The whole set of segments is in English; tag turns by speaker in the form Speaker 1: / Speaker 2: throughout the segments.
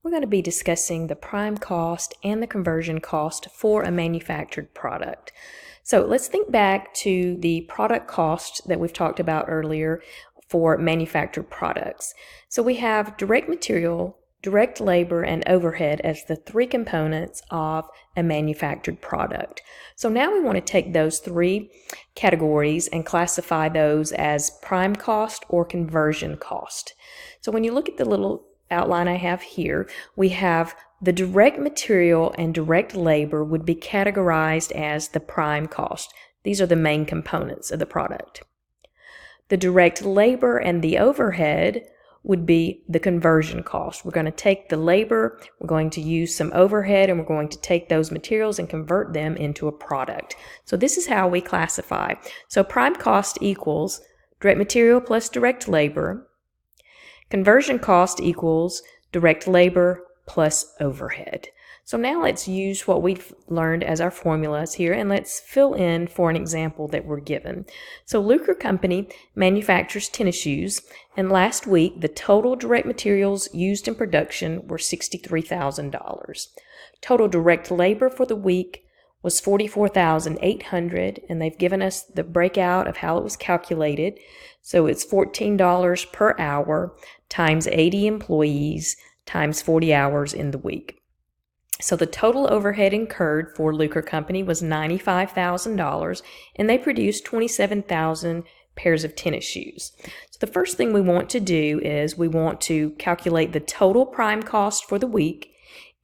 Speaker 1: We're going to be discussing the prime cost and the conversion cost for a manufactured product. So let's think back to the product cost that we've talked about earlier for manufactured products. So we have direct material, direct labor, and overhead as the three components of a manufactured product. So now we want to take those three categories and classify those as prime cost or conversion cost. So when you look at the little outline I have here, we have the direct material and direct labor would be categorized as the prime cost. These are the main components of the product. The direct labor and the overhead would be the conversion cost. We're going to take the labor, we're going to use some overhead, and we're going to take those materials and convert them into a product. So this is how we classify. So prime cost equals direct material plus direct labor. Conversion cost equals direct labor plus overhead. So now let's use what we've learned as our formulas here, and let's fill in for an example that we're given. So Luker Company manufactures tennis shoes, and last week the total direct materials used in production were $63,000. Total direct labor for the week was $44,800, and they've given us the breakout of how it was calculated. So it's $14 per hour times 80 employees times 40 hours in the week. So the total overhead incurred for Luker Company was $95,000, and they produced 27,000 pairs of tennis shoes. So the first thing we want to do is we want to calculate the total prime cost for the week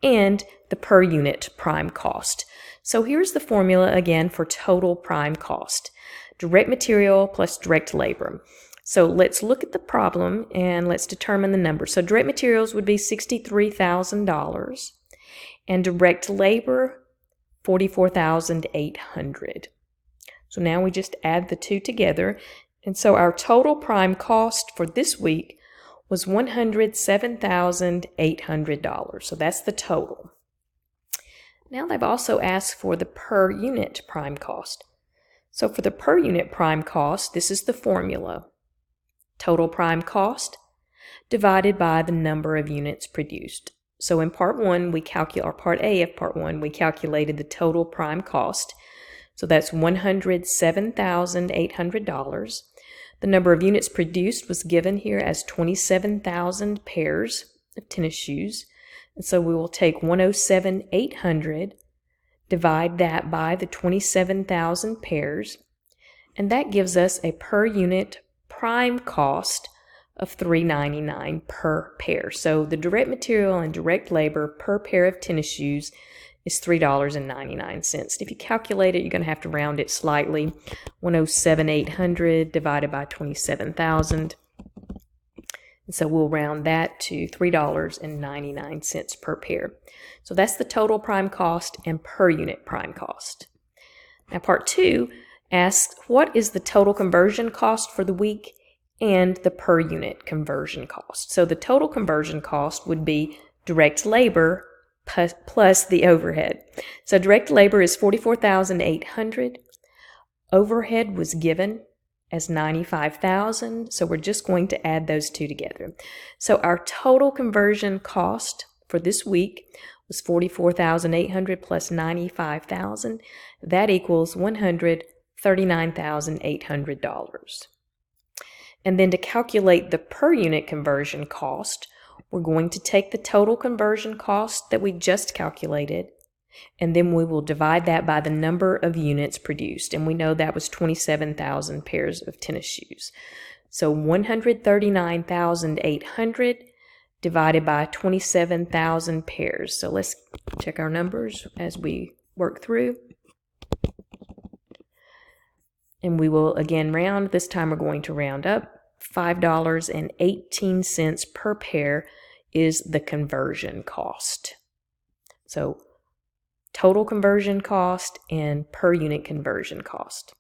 Speaker 1: and the per unit prime cost. So here's the formula again for total prime cost. Direct material plus direct labor. So let's look at the problem and let's determine the number. So direct materials would be $63,000 and direct labor $44,800. So now we just add the two together. And so our total prime cost for this week was $107,800. So that's the total. Now they've also asked for the per unit prime cost. So for the per unit prime cost, this is the formula. Total prime cost divided by the number of units produced. So in part A of part one, we calculated the total prime cost. So that's $107,800. The number of units produced was given here as 27,000 pairs of tennis shoes. And so we will take 107,800, divide that by the 27,000 pairs, and that gives us a per unit prime cost of $3.99 per pair. So the direct material and direct labor per pair of tennis shoes is $3.99. If you calculate it, you're going to have to round it slightly. 107,800 divided by 27,000. And so we'll round that to $3.99 per pair. So that's the total prime cost and per unit prime cost. Now part two asks, what is the total conversion cost for the week and the per unit conversion cost? So the total conversion cost would be direct labor plus the overhead. So direct labor is $44,800. Overhead was given as $95,000, so we're just going to add those two together. So our total conversion cost for this week was $44,800 plus $95,000. That equals $139,800. And then to calculate the per unit conversion cost, we're going to take the total conversion cost that we just calculated, and then we will divide that by the number of units produced. And we know that was 27,000 pairs of tennis shoes. So 139,800 divided by 27,000 pairs. So let's check our numbers as we work through. And we will again round. This time we're going to round up. $5.18 per pair is the conversion cost. So total conversion cost and per unit conversion cost.